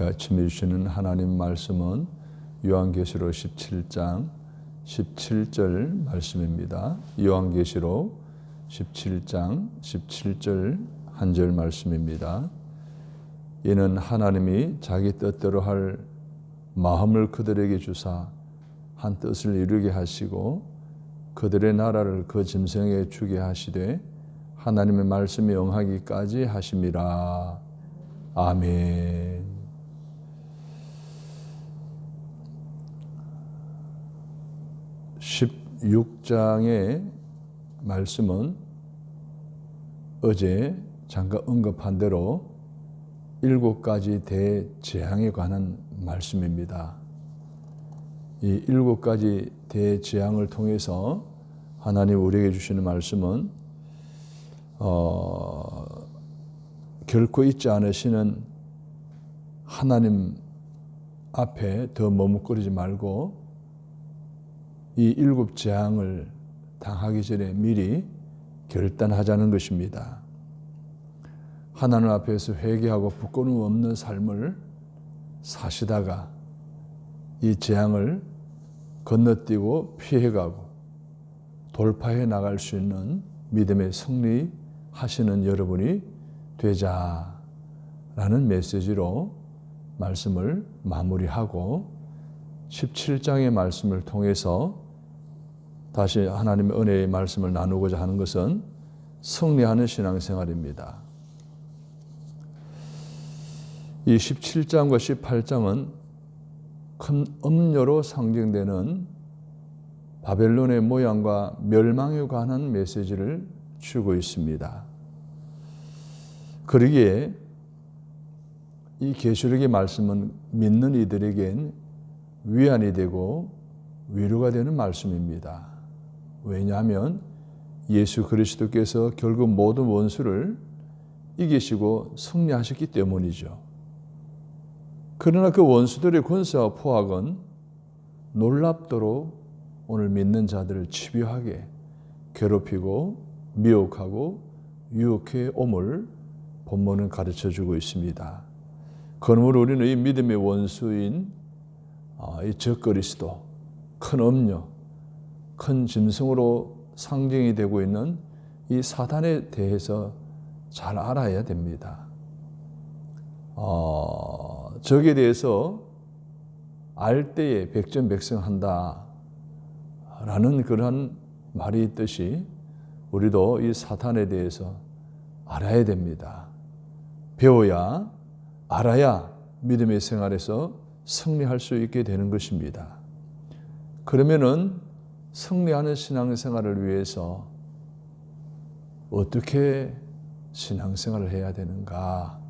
아침에 주시는 하나님 말씀은 요한계시록 17장 17절 말씀입니다. 요한계시록 17장 17절 한 절 말씀입니다. 이는 하나님이 자기 뜻대로 할 마음을 그들에게 주사 한 뜻을 이루게 하시고 그들의 나라를 그 짐승에게 주게 하시되 하나님의 말씀이 응하기까지 하심이라. 아멘. 16장의 말씀은 어제 잠깐 언급한 대로 7가지 대재앙에 관한 말씀입니다. 이 7가지 대재앙을 통해서 하나님 우리에게 주시는 말씀은 결코 잊지 않으시는 하나님 앞에 더 머뭇거리지 말고 이 7재앙을 당하기 전에 미리 결단하자는 것입니다. 하나님 앞에서 회개하고 부끄러움 없는 삶을 사시다가 이 재앙을 건너뛰고 피해가고 돌파해 나갈 수 있는 믿음의 승리하시는 여러분이 되자라는 메시지로 말씀을 마무리하고 17장의 말씀을 통해서 다시 하나님의 은혜의 말씀을 나누고자 하는 것은 승리하는 신앙생활입니다. 이 17장과 18장은 큰 음료로 상징되는 바벨론의 모양과 멸망에 관한 메시지를 주고 있습니다. 그러기에 이 계시록의 말씀은 믿는 이들에겐 위안이 되고 위로가 되는 말씀입니다. 왜냐하면 예수 그리스도께서 결국 모든 원수를 이기시고 승리하셨기 때문이죠. 그러나 그 원수들의 권세와 포악은 놀랍도록 오늘 믿는 자들을 집요하게 괴롭히고 미혹하고 유혹해 옴을 본문은 가르쳐주고 있습니다. 그러므로 우리는 이 믿음의 원수인 이 적그리스도, 큰 음녀, 큰 짐승으로 상징이 되고 있는 이 사단에 대해서 잘 알아야 됩니다. 적에 대해서 알 때에 백전백승한다 라는 그런 말이 있듯이 우리도 이 사탄에 대해서 알아야 됩니다. 배워야 알아야 믿음의 생활에서 승리할 수 있게 되는 것입니다. 그러면은 승리하는 신앙생활을 위해서 어떻게 신앙생활을 해야 되는가?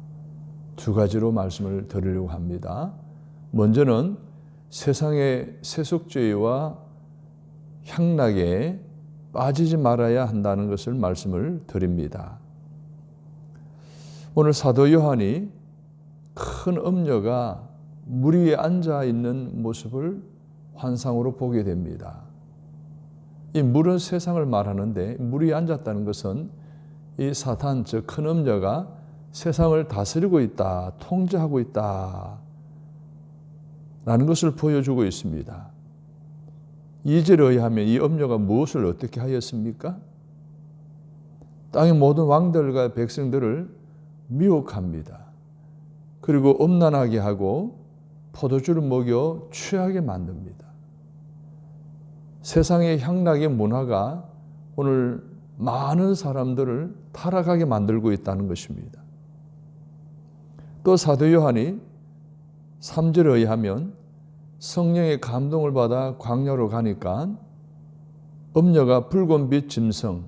2가지로 말씀을 드리려고 합니다. 먼저는 세상의 세속주의와 향락에 빠지지 말아야 한다는 것을 말씀을 드립니다. 오늘 사도 요한이 큰 음녀가 물 위에 앉아 있는 모습을 환상으로 보게 됩니다. 이 물은 세상을 말하는데 물 위에 앉았다는 것은 이 사탄, 즉 큰 음녀가 세상을 다스리고 있다, 통제하고 있다 라는 것을 보여주고 있습니다. 2절에 의하면 이 음녀가 무엇을 어떻게 하였습니까? 땅의 모든 왕들과 백성들을 미혹합니다. 그리고 음란하게 하고 포도주를 먹여 취하게 만듭니다. 세상의 향락의 문화가 오늘 많은 사람들을 타락하게 만들고 있다는 것입니다. 또 사도 요한이 3절에 의하면 성령의 감동을 받아 광야로 가니까 음녀가 붉은빛 짐승,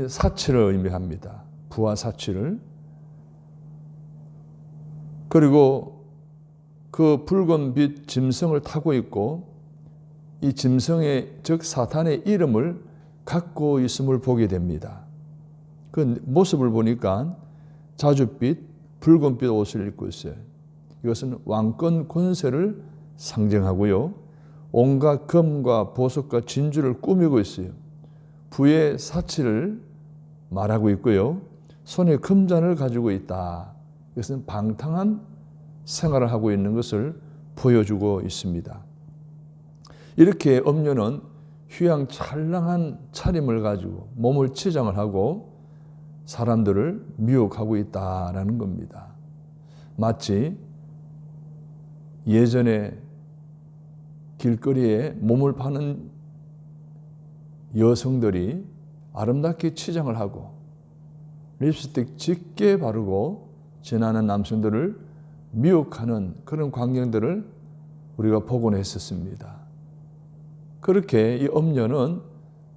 사치를 의미합니다. 부와 사치를. 그리고 그 붉은빛 짐승을 타고 있고 이 짐승의 즉 사탄의 이름을 갖고 있음을 보게 됩니다. 그 모습을 보니까 자줏빛, 붉은빛 옷을 입고 있어요. 이것은 왕권 권세를 상징하고요. 온갖 금과 보석과 진주를 꾸미고 있어요. 부의 사치를 말하고 있고요. 손에 금잔을 가지고 있다. 이것은 방탕한 생활을 하고 있는 것을 보여주고 있습니다. 이렇게 음료는 휘황찬란한 차림을 가지고 몸을 치장을 하고 사람들을 미혹하고 있다라는 겁니다. 마치 예전에 길거리에 몸을 파는 여성들이 아름답게 치장을 하고 립스틱 짙게 바르고 지나는 남성들을 미혹하는 그런 광경들을 우리가 보곤 했었습니다. 그렇게 이 음녀는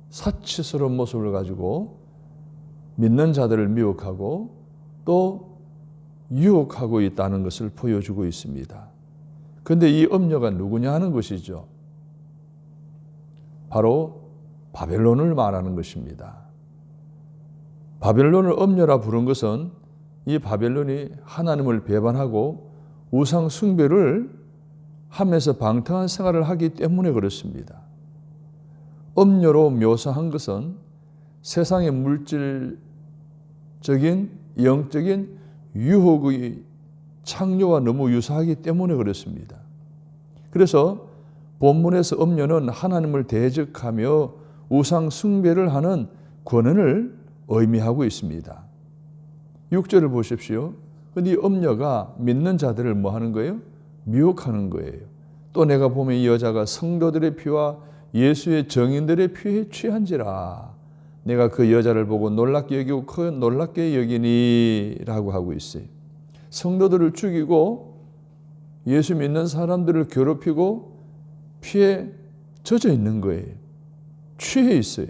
사치스러운 모습을 가지고 믿는 자들을 미혹하고 또 유혹하고 있다는 것을 보여주고 있습니다. 그런데 이 음녀가 누구냐 하는 것이죠. 바로 바벨론을 말하는 것입니다. 바벨론을 음녀라 부른 것은 이 바벨론이 하나님을 배반하고 우상 숭배를 하면서 방탕한 생활을 하기 때문에 그렇습니다. 음녀로 묘사한 것은 세상의 물질적인 영적인 유혹의 창조와 너무 유사하기 때문에 그렇습니다. 그래서 본문에서 음녀는 하나님을 대적하며 우상 숭배를 하는 권한을 의미하고 있습니다. 6절을 보십시오. 근데 이 음녀가 믿는 자들을 뭐 하는 거예요? 미혹하는 거예요. 또 내가 보면 이 여자가 성도들의 피와 예수의 증인들의 피에 취한지라 내가 그 여자를 보고 놀랍게 여기고 그 놀랍게 여기니 라고 하고 있어요. 성도들을 죽이고 예수 믿는 사람들을 괴롭히고 피에 젖어 있는 거예요. 취해 있어요.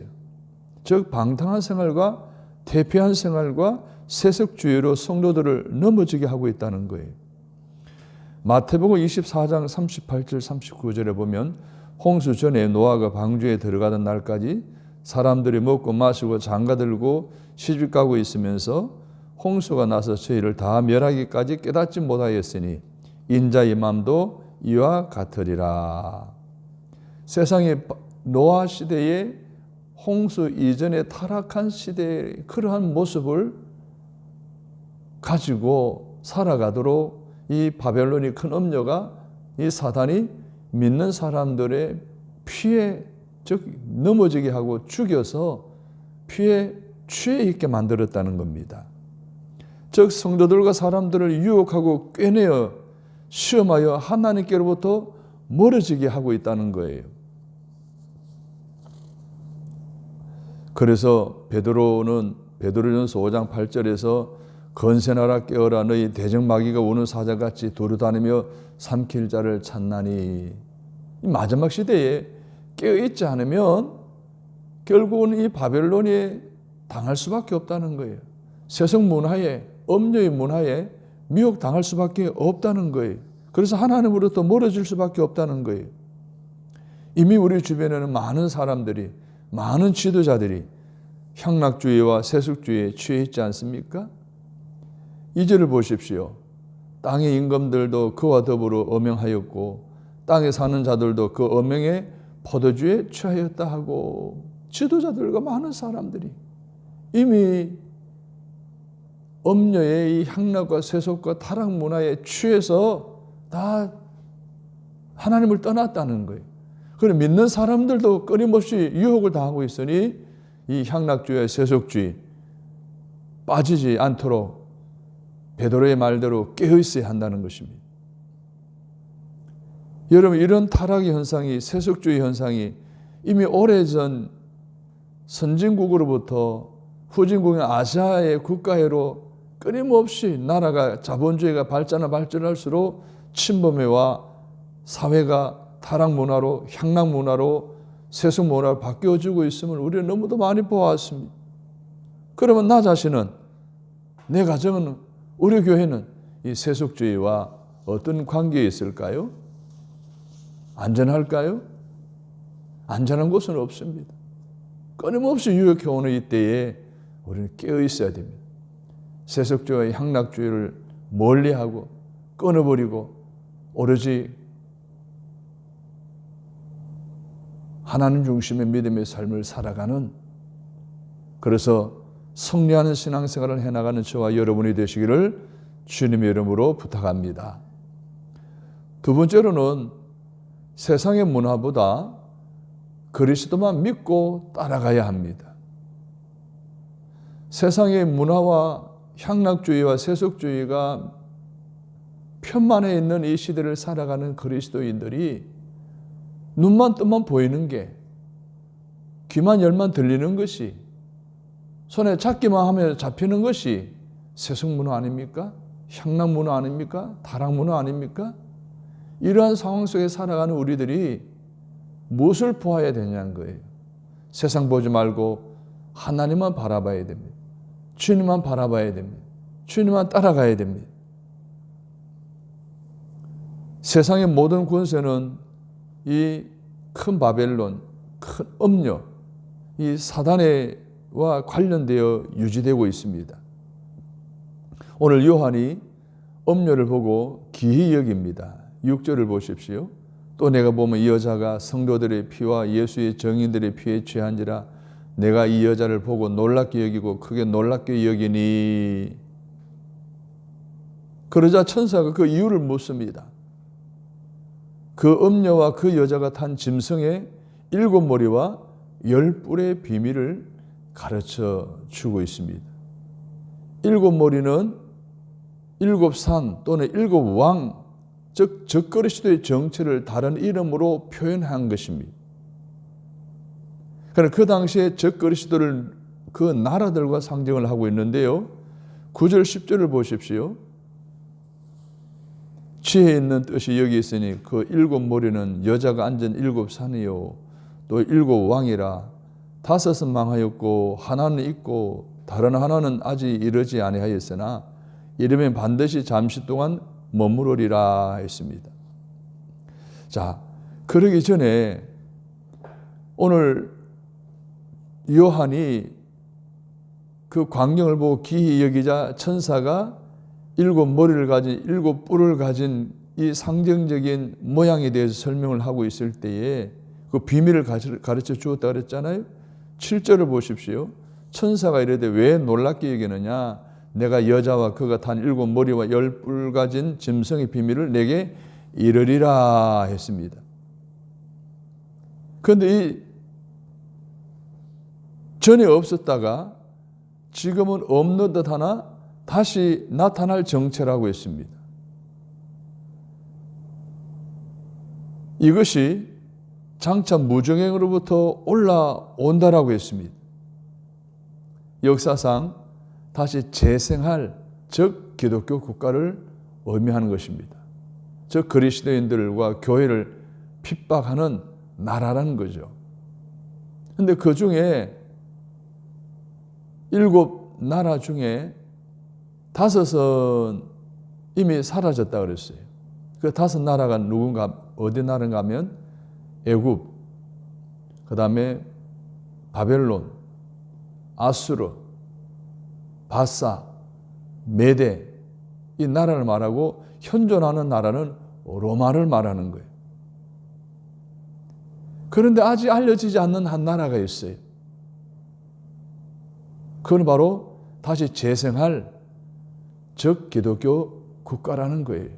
즉 방탕한 생활과 대피한 생활과 세속주의로 성도들을 넘어지게 하고 있다는 거예요. 마태복음 24장 38절 39절에 보면 홍수 전에 노아가 방주에 들어가던 날까지 사람들이 먹고 마시고 장가들고 시집가고 있으면서 홍수가 나서 저희를 다 멸하기까지 깨닫지 못하였으니 인자의 맘도 이와 같으리라. 세상의 노아 시대에 홍수 이전에 타락한 시대의 그러한 모습을 가지고 살아가도록 이 바벨론이 큰 음녀가 이 사단이 믿는 사람들의 피에 즉 넘어지게 하고 죽여서 피에 취해 있게 만들었다는 겁니다. 즉 성도들과 사람들을 유혹하고 꿰내어 시험하여 하나님께로부터 멀어지게 하고 있다는 거예요. 그래서 베드로전서 5장 8절에서 건세나라 깨어라 너희 대적마귀가 우는 사자같이 두루다니며 삼킬 자를 찾나니 이 마지막 시대에 깨어있지 않으면 결국은 이 바벨론에 당할 수밖에 없다는 거예요. 세속 문화에 음녀의 문화에 미혹당할 수밖에 없다는 거예요. 그래서 하나님으로부터 멀어질 수밖에 없다는 거예요. 이미 우리 주변에는 많은 사람들이 많은 지도자들이 향락주의와 세속주의에 취해 있지 않습니까? 2절을 보십시오. 땅의 임금들도 그와 더불어 엄행하였고 땅에 사는 자들도 그 엄행에 포도주에 취하였다 하고 지도자들과 많은 사람들이 이미 음녀의 이 향락과 세속과 타락 문화에 취해서 다 하나님을 떠났다는 거예요. 그럼 믿는 사람들도 끊임없이 유혹을 당하고 있으니 이 향락주의와 세속주의 빠지지 않도록 베드로의 말대로 깨어있어야 한다는 것입니다. 여러분 이런 타락의 현상이 세속주의 현상이 이미 오래전 선진국으로부터 후진국인 아시아의 국가회로 끊임없이 나라가 자본주의가 발전할수록 침범회와 사회가 타락 문화로 향락 문화로 세속 문화로 바뀌어지고 있음을 우리는 너무도 많이 보았습니다. 그러면 나 자신은 내 가정은 우리 교회는 이 세속주의와 어떤 관계에 있을까요? 안전할까요? 안전한 곳은 없습니다. 끊임없이 유혹해오는 이때에 우리는 깨어있어야 됩니다. 세속주의와 향락주의를 멀리하고 끊어버리고 오로지 하나님 중심의 믿음의 삶을 살아가는 그래서 승리하는 신앙생활을 해나가는 저와 여러분이 되시기를 주님의 이름으로 부탁합니다. 두 번째로는 세상의 문화보다 그리스도만 믿고 따라가야 합니다. 세상의 문화와 향락주의와 세속주의가 편만에 있는 이 시대를 살아가는 그리스도인들이 눈만 뜨면 보이는 게, 귀만 열만 들리는 것이, 손에 잡기만 하면 잡히는 것이 세속 문화 아닙니까? 향락 문화 아닙니까? 타락 문화 아닙니까? 이러한 상황 속에 살아가는 우리들이 무엇을 보아야 되냐는 거예요. 세상 보지 말고 하나님만 바라봐야 됩니다. 주님만 바라봐야 됩니다. 주님만 따라가야 됩니다. 세상의 모든 권세는 이 큰 바벨론, 큰 음료, 이 사단과 관련되어 유지되고 있습니다. 오늘 요한이 음료를 보고 기히 여깁니다. 6절을 보십시오. 또 내가 보면 이 여자가 성도들의 피와 예수의 증인들의 피에 취한지라 내가 이 여자를 보고 놀랍게 여기고 크게 놀랍게 여기니. 그러자 천사가 그 이유를 묻습니다. 그 음녀와 그 여자가 탄 짐승의 7머리와 10뿔의 비밀을 가르쳐 주고 있습니다. 7머리는 7산 또는 7왕, 즉 적그리스도의 정체를 다른 이름으로 표현한 것입니다. 그러나 그 당시에 적그리스도를 그 나라들과 상징을 하고 있는데요. 9절 10절을 보십시오. 지혜 있는 뜻이 여기 있으니 그 7머리는 여자가 앉은 7산이요 또 7왕이라 5은 망하였고 하나는 있고 다른 하나는 아직 이르지 아니하였으나 이르면 반드시 잠시 동안 머무르리라 했습니다. 자, 그러기 전에 오늘 요한이 그 광경을 보고 기히 여기자 천사가 7머리를 가진 7뿔을 가진 이 상징적인 모양에 대해서 설명을 하고 있을 때에 그 비밀을 가르쳐 주었다 그랬잖아요. 7절을 보십시오. 천사가 이르되 왜 놀랍게 여기느냐? 내가 여자와 그가 탄 7머리와 10뿔 가진 짐승의 비밀을 내게 이르리라 했습니다. 그런데 이 전에 없었다가 지금은 없는 듯 하나 다시 나타날 정체라고 했습니다. 이것이 장차 무정행으로부터 올라온다라고 했습니다. 역사상 다시 재생할 즉 기독교 국가를 의미하는 것입니다. 즉 그리스도인들과 교회를 핍박하는 나라라는 거죠. 그런데 그 중에 7나라 중에 5은 이미 사라졌다 그랬어요. 그 5나라가 누군가, 어디 나라인가 하면 애굽, 그 다음에 바벨론, 아수르, 바사, 메데, 이 나라를 말하고 현존하는 나라는 로마를 말하는 거예요. 그런데 아직 알려지지 않는 한 나라가 있어요. 그건 바로 다시 재생할 즉 기독교 국가라는 거예요.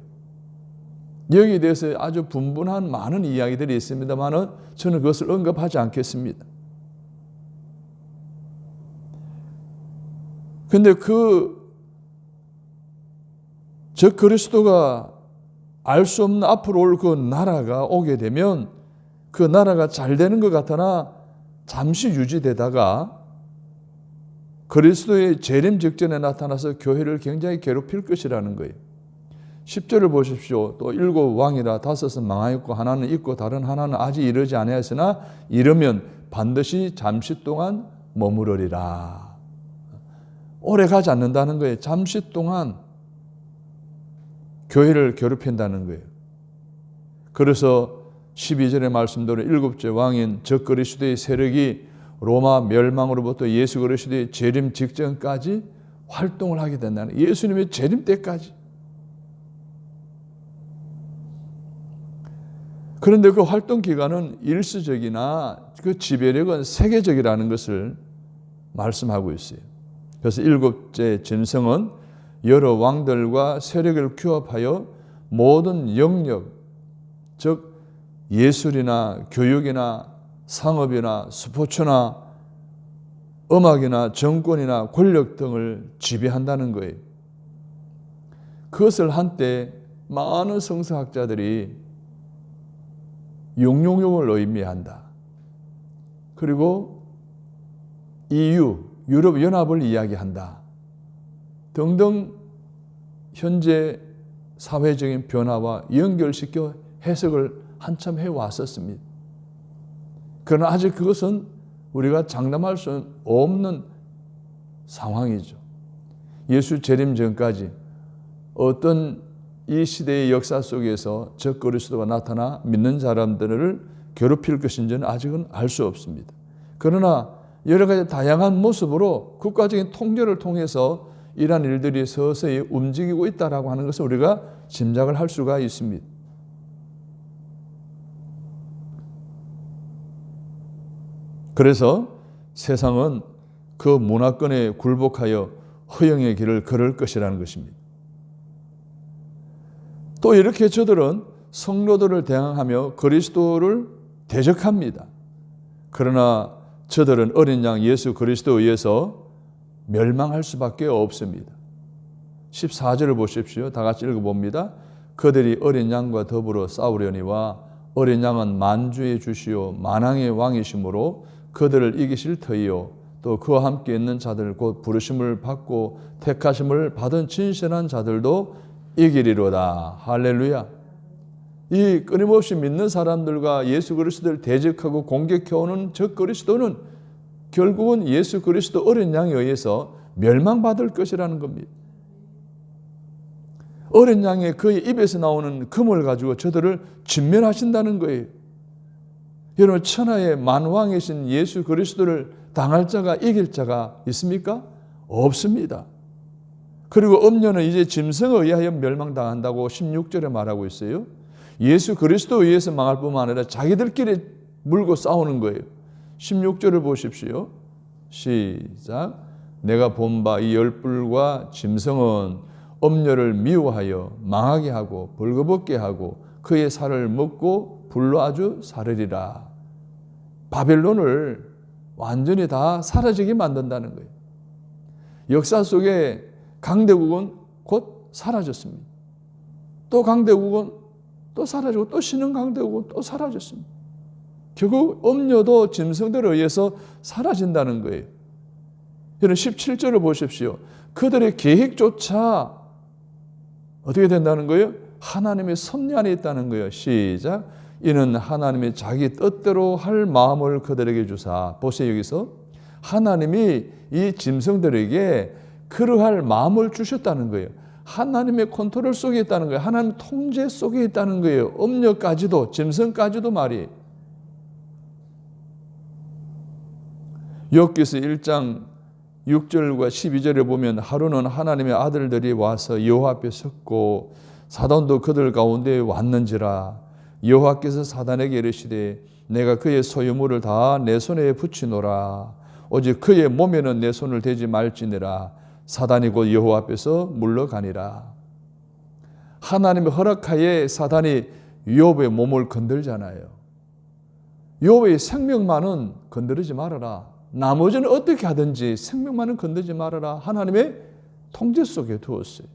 여기에 대해서 아주 분분한 많은 이야기들이 있습니다만 저는 그것을 언급하지 않겠습니다. 그런데 즉 그리스도가 알 수 없는 앞으로 올 그 나라가 오게 되면 그 나라가 잘 되는 것 같으나 잠시 유지되다가 그리스도의 재림 직전에 나타나서 교회를 굉장히 괴롭힐 것이라는 거예요. 10절을 보십시오. 또 7왕이라 5은 망하였고 하나는 있고 다른 하나는 아직 이르지 아니하였으나 이르면 반드시 잠시 동안 머무르리라. 오래 가지 않는다는 거예요. 잠시 동안 교회를 괴롭힌다는 거예요. 그래서 12절의 말씀대로 7째 왕인 적 그리스도의 세력이 로마 멸망으로부터 예수 그리스도의 재림 직전까지 활동을 하게 된다는, 예수님의 재림 때까지. 그런데 그 활동 기간은 일시적이나 그 지배력은 세계적이라는 것을 말씀하고 있어요. 그래서 7째 짐승은 여러 왕들과 세력을 규합하여 모든 영역, 즉 예술이나 교육이나 상업이나 스포츠나 음악이나 정권이나 권력 등을 지배한다는 거예요. 그것을 한때 많은 성서학자들이 용용용을 의미한다. 그리고 EU, 유럽연합을 이야기한다. 등등 현재 사회적인 변화와 연결시켜 해석을 한참 해왔었습니다. 그러나 아직 그것은 우리가 장담할 수 없는 상황이죠. 예수 재림 전까지 어떤 이 시대의 역사 속에서 적 그리스도가 나타나 믿는 사람들을 괴롭힐 것인지는 아직은 알 수 없습니다. 그러나 여러 가지 다양한 모습으로 국가적인 통제를 통해서 이러한 일들이 서서히 움직이고 있다라고 하는 것을 우리가 짐작을 할 수가 있습니다. 그래서 세상은 그 문화권에 굴복하여 허영의 길을 걸을 것이라는 것입니다. 또 이렇게 저들은 성도들을 대항하며 그리스도를 대적합니다. 그러나 저들은 어린 양 예수 그리스도에 의해서 멸망할 수밖에 없습니다. 14절을 보십시오. 다 같이 읽어봅니다. 그들이 어린 양과 더불어 싸우려니와 어린 양은 만주의 주시오 만왕의 왕이시므로 그들을 이기실 터이요 또 그와 함께 있는 자들 곧 부르심을 받고 택하심을 받은 진실한 자들도 이기리로다. 할렐루야. 이 끊임없이 믿는 사람들과 예수 그리스도를 대적하고 공격해오는 적 그리스도는 결국은 예수 그리스도 어린 양에 의해서 멸망받을 것이라는 겁니다. 어린 양의 그의 입에서 나오는 금을 가지고 저들을 진멸하신다는 거예요. 여러분, 천하의 만왕이신 예수 그리스도를 당할 자가 이길 자가 있습니까? 없습니다. 그리고 음녀는 이제 짐승에 의하여 멸망당한다고 16절에 말하고 있어요. 예수 그리스도에 의해서 망할 뿐만 아니라 자기들끼리 물고 싸우는 거예요. 16절을 보십시오. 시작. 내가 본 바 이 열불과 짐승은 음녀를 미워하여 망하게 하고 벌거벗게 하고 그의 살을 먹고 불로 아주 사르리라. 바벨론을 완전히 다 사라지게 만든다는 거예요. 역사 속에 강대국은 곧 사라졌습니다. 또 강대국은 또 사라지고 또 신흥 강대국은 또 사라졌습니다. 결국 음녀도 짐승들에 의해서 사라진다는 거예요. 여러분 17절을 보십시오. 그들의 계획조차 어떻게 된다는 거예요? 하나님의 섭리 안에 있다는 거예요. 시작. 이는 하나님이 자기 뜻대로 할 마음을 그들에게 주사. 보세요. 여기서 하나님이 이 짐승들에게 그러할 마음을 주셨다는 거예요. 하나님의 컨트롤 속에 있다는 거예요. 하나님의 통제 속에 있다는 거예요. 음녀까지도 짐승까지도 말이에요. 욥기서 1장 6절과 12절에 보면 하루는 하나님의 아들들이 와서 여호와 앞에 섰고 사단도 그들 가운데 왔는지라. 여호와께서 사단에게 이르시되 내가 그의 소유물을 다 내 손에 붙이노라. 오직 그의 몸에는 내 손을 대지 말지니라. 사단이 곧 여호와 앞에서 물러가니라. 하나님의 허락하에 사단이 욥의 몸을 건들잖아요. 욥의 생명만은 건드리지 말아라. 나머지는 어떻게 하든지 생명만은 건드리지 말아라. 하나님의 통제 속에 두었어요.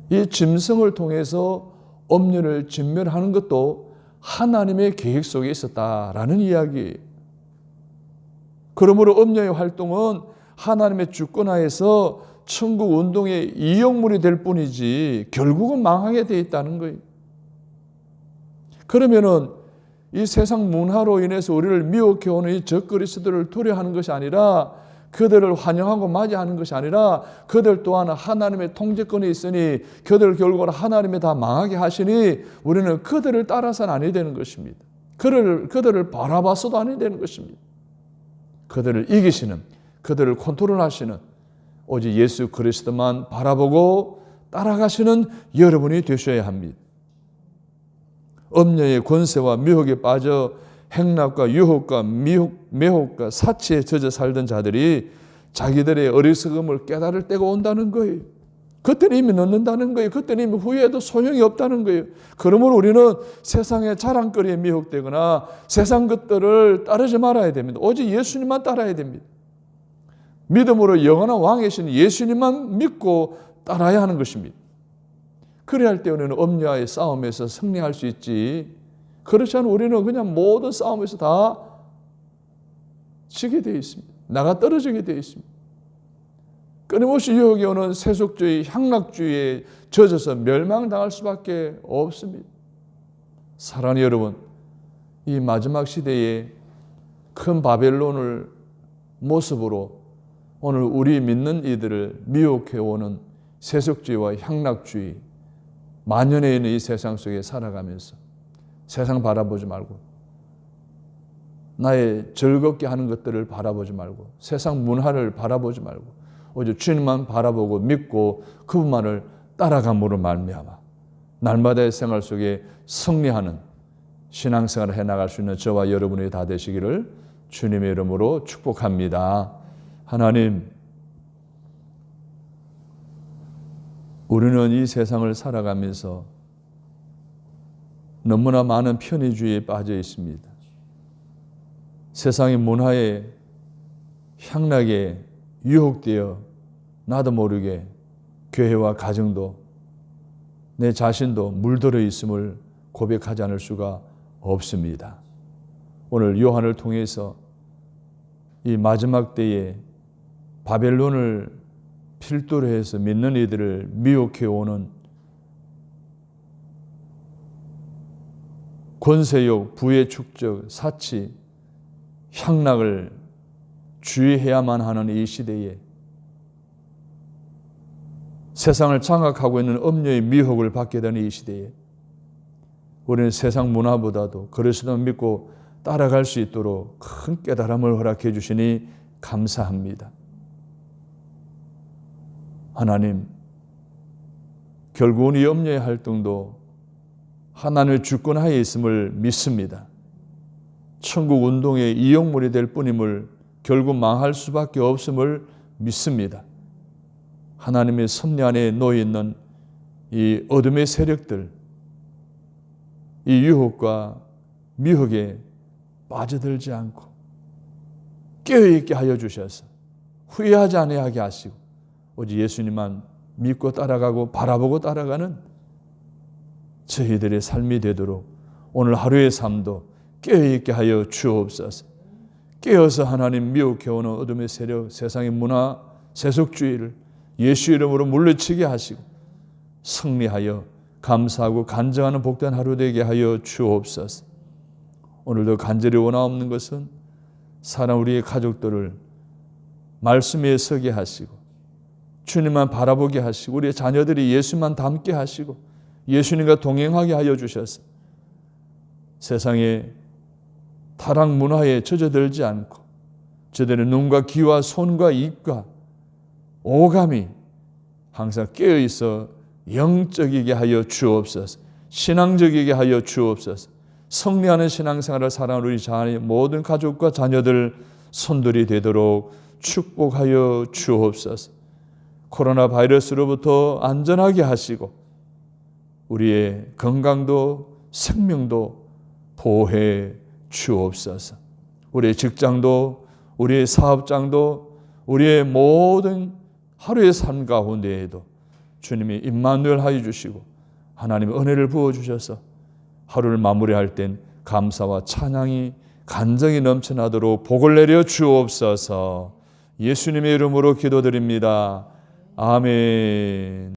이 짐승을 통해서 음녀를 진멸하는 것도 하나님의 계획 속에 있었다라는 이야기예요. 그러므로 음녀의 활동은 하나님의 주권하에서 천국 운동의 이용물이 될 뿐이지 결국은 망하게 되어 있다는 거예요. 그러면은 이 세상 문화로 인해서 우리를 미혹해오는 이 적그리스도를 두려워하는 것이 아니라 그들을 환영하고 맞이하는 것이 아니라 그들 또한 하나님의 통제권이 있으니 그들 결국은 하나님이 다 망하게 하시니 우리는 그들을 따라서는 아니 되는 것입니다. 그들을 바라봐서도 아니 되는 것입니다. 그들을 이기시는, 그들을 컨트롤하시는 오직 예수 그리스도만 바라보고 따라가시는 여러분이 되셔야 합니다. 음녀의 권세와 미혹에 빠져 행락과 유혹과 매혹과 사치에 젖어 살던 자들이 자기들의 어리석음을 깨달을 때가 온다는 거예요. 그때는 이미 늦는다는 거예요. 그때는 이미 후회해도 소용이 없다는 거예요. 그러므로 우리는 세상의 자랑거리에 미혹되거나 세상 것들을 따르지 말아야 됩니다. 오직 예수님만 따라야 됩니다. 믿음으로 영원한 왕이신 예수님만 믿고 따라야 하는 것입니다. 그래야 할 때 우리는 엄냐의 싸움에서 승리할 수 있지. 그렇지 않으면 우리는 그냥 모든 싸움에서 다 지게 되어 있습니다. 나가 떨어지게 되어 있습니다. 끊임없이 유혹이 오는 세속주의, 향락주의에 젖어서 멸망당할 수밖에 없습니다. 사랑하는 여러분, 이 마지막 시대에 큰 바벨론을 모습으로 오늘 우리 믿는 이들을 미혹해오는 세속주의와 향락주의, 만연해 있는 이 세상 속에 살아가면서 세상 바라보지 말고 나의 즐겁게 하는 것들을 바라보지 말고 세상 문화를 바라보지 말고 오직 주님만 바라보고 믿고 그분만을 따라감으로 말미암아 날마다의 생활 속에 승리하는 신앙생활을 해나갈 수 있는 저와 여러분이 다 되시기를 주님의 이름으로 축복합니다. 하나님, 우리는 이 세상을 살아가면서 너무나 많은 편의주의에 빠져 있습니다. 세상의 문화에 향락에 유혹되어 나도 모르게 교회와 가정도 내 자신도 물들어 있음을 고백하지 않을 수가 없습니다. 오늘 요한을 통해서 이 마지막 때에 바벨론을 필두로 해서 믿는 이들을 미혹해 오는 권세욕, 부의 축적, 사치, 향락을 주의해야만 하는 이 시대에 세상을 장악하고 있는 음녀의 미혹을 받게 되는 이 시대에 우리는 세상 문화보다도 그리스도 믿고 따라갈 수 있도록 큰 깨달음을 허락해 주시니 감사합니다. 하나님, 결국은 이 음녀의 활동도 하나님의 주권하에 있음을 믿습니다. 천국 운동의 이용물이 될 뿐임을 결국 망할 수밖에 없음을 믿습니다. 하나님의 섭리 안에 놓여 있는 이 어둠의 세력들, 이 유혹과 미혹에 빠져들지 않고 깨어있게 하여 주셔서 후회하지 않게 하시고 오직 예수님만 믿고 따라가고 바라보고 따라가는 저희들의 삶이 되도록 오늘 하루의 삶도 깨어있게 하여 주옵소서. 깨어서 하나님 미혹해오는 어둠의 세력, 세상의 문화, 세속주의를 예수 이름으로 물리치게 하시고 승리하여 감사하고 간증하는 복된 하루 되게 하여 주옵소서. 오늘도 간절히 원하옵는 것은 사랑 우리의 가족들을 말씀 위에 서게 하시고 주님만 바라보게 하시고 우리의 자녀들이 예수만 닮게 하시고 예수님과 동행하게 하여 주셔서 세상의 타락 문화에 젖어들지 않고 저들의 눈과 귀와 손과 입과 오감이 항상 깨어있어 영적이게 하여 주옵소서. 신앙적이게 하여 주옵소서. 승리하는 신앙생활을 살아가는 우리 자녀 모든 가족과 자녀들 손들이 되도록 축복하여 주옵소서. 코로나 바이러스로부터 안전하게 하시고 우리의 건강도 생명도 보호해 주옵소서. 우리의 직장도 우리의 사업장도 우리의 모든 하루의 삶 가운데에도 주님이 임마누엘 하여 주시고 하나님의 은혜를 부어주셔서 하루를 마무리할 땐 감사와 찬양이 간증이 넘쳐나도록 복을 내려 주옵소서. 예수님의 이름으로 기도드립니다. 아멘.